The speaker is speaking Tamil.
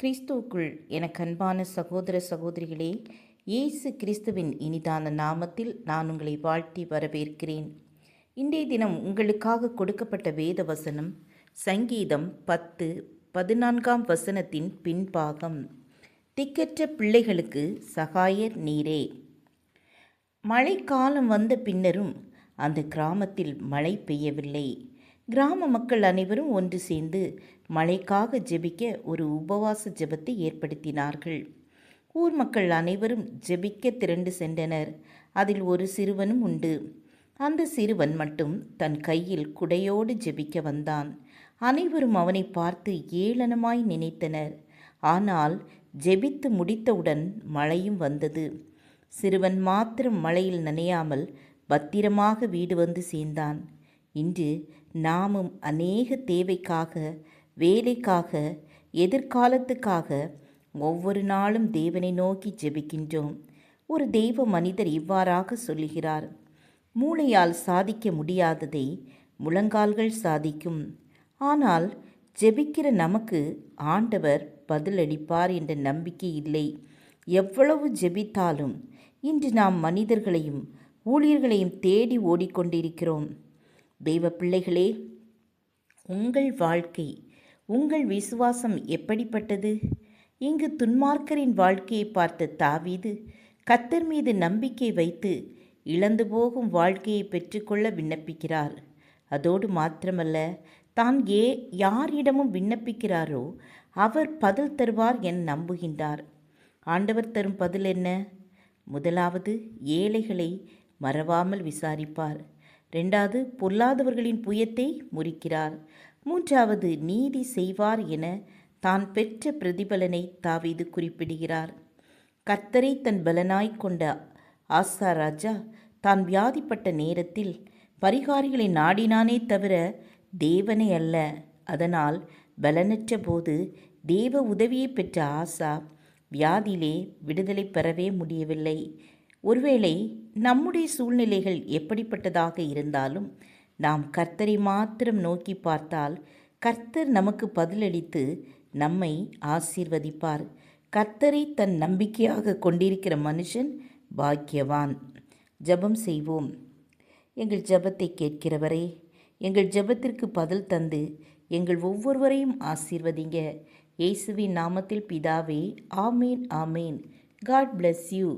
கிறிஸ்துவுக்குள் எனக்கு அன்பான சகோதர சகோதரிகளே, இயேசு கிறிஸ்துவின் இனிதான நாமத்தில் நான் உங்களை வாழ்த்தி வரவேற்கிறேன். இன்றைய தினம் உங்களுக்காக கொடுக்கப்பட்ட வேத வசனம் சங்கீதம் 10:14 வசனத்தின் பின்பாகம். திக்கற்ற பிள்ளைகளுக்கு சகாயர் நீரே. மழைக்காலம் வந்த பின்னரும் அந்த கிராமத்தில் மழை பெய்யவில்லை. கிராம மக்கள் அனைவரும் ஒன்று சேர்ந்து மழைக்காக ஜெபிக்க ஒரு உபவாச ஜெபத்தை ஏற்படுத்தினார்கள். ஊர் மக்கள் அனைவரும் ஜெபிக்க திரண்டு சென்றனர். அதில் ஒரு சிறுவனும் உண்டு. அந்த சிறுவன் மட்டும் தன் கையில் குடையோடு ஜெபிக்க வந்தான். அனைவரும் அவனை பார்த்து ஏளனமாய் நினைத்தனர். ஆனால் ஜெபித்து முடித்தவுடன் மழையும் வந்தது. சிறுவன் மாத்திரம் மழையில் நனையாமல் பத்திரமாக வீடு வந்து சேர்ந்தான். இன்று நாமும் அநேக தேவைக்காக, வேலைக்காக, எதிர்காலத்துக்காக ஒவ்வொரு நாளும் தேவனை நோக்கி ஜெபிக்கின்றோம். ஒரு தெய்வ மனிதர் இவ்வாறாக சொல்லுகிறார்: மூளையால் சாதிக்க முடியாததை முழங்கால்கள் சாதிக்கும். ஆனால் ஜெபிக்கிற நமக்கு ஆண்டவர் பதிலளிப்பார் என்ற நம்பிக்கை இல்லை. எவ்வளவு ஜெபித்தாலும் இன்று நாம் மனிதர்களையும் ஊழியர்களையும் தேடி ஓடிக்கொண்டிருக்கிறோம். தெய்வ பிள்ளைகளே, உங்கள் வாழ்க்கை, உங்கள் விசுவாசம் எப்படிப்பட்டது? இங்கு துன்மார்க்கரின் வாழ்க்கையை பார்த்த தாவீது கர்த்தர் மீது நம்பிக்கை வைத்து இழந்து போகும் வாழ்க்கையை பெற்றுக்கொள்ள விண்ணப்பிக்கிறார். அதோடு மாத்திரமல்ல, தான் யாரிடமும் விண்ணப்பிக்கிறாரோ அவர் பதில் தருவார் என நம்புகின்றார். ஆண்டவர் தரும் பதில் என்ன? முதலாவது, ஏழைகளை மறவாமல் விசாரிப்பார். 2வது, பொல்லாதவர்களின் புயத்தை முறிக்கிறார். 3வது, நீதி செய்வார் என தான் பெற்ற பிரதிபலனை தாவீது குறிப்பிடுகிறார். கர்த்தரை தன் பலனாய் கொண்ட ஆசா ராஜா தான் வியாதிப்பட்ட நேரத்தில் பரிகாரிகளை நாடினானே தவிர தேவனை அல்ல. அதனால் பலனற்ற போது தேவ உதவியை பெற்ற ஆசா வியாதியிலே விடுதலை பெறவே முடியவில்லை. ஒருவேளை நம்முடைய சூழ்நிலைகள் எப்படிப்பட்டதாக இருந்தாலும் நாம் கர்த்தரை மாத்திரம் நோக்கி பார்த்தால் கர்த்தர் நமக்கு பதிலளித்து நம்மை ஆசீர்வதிப்பார். கர்த்தரை தன் நம்பிக்கையாக கொண்டிருக்கிற மனுஷன் பாக்கியவான். ஜெபம் செய்வோம். எங்கள் ஜெபத்தை கேட்கிறவரே, எங்கள் ஜெபத்திற்கு பதில் தந்து எங்கள் ஒவ்வொருவரையும் ஆசீர்வதிங்க. இயேசுவின் நாமத்தில் பிதாவே, ஆமேன், ஆமேன். God bless you.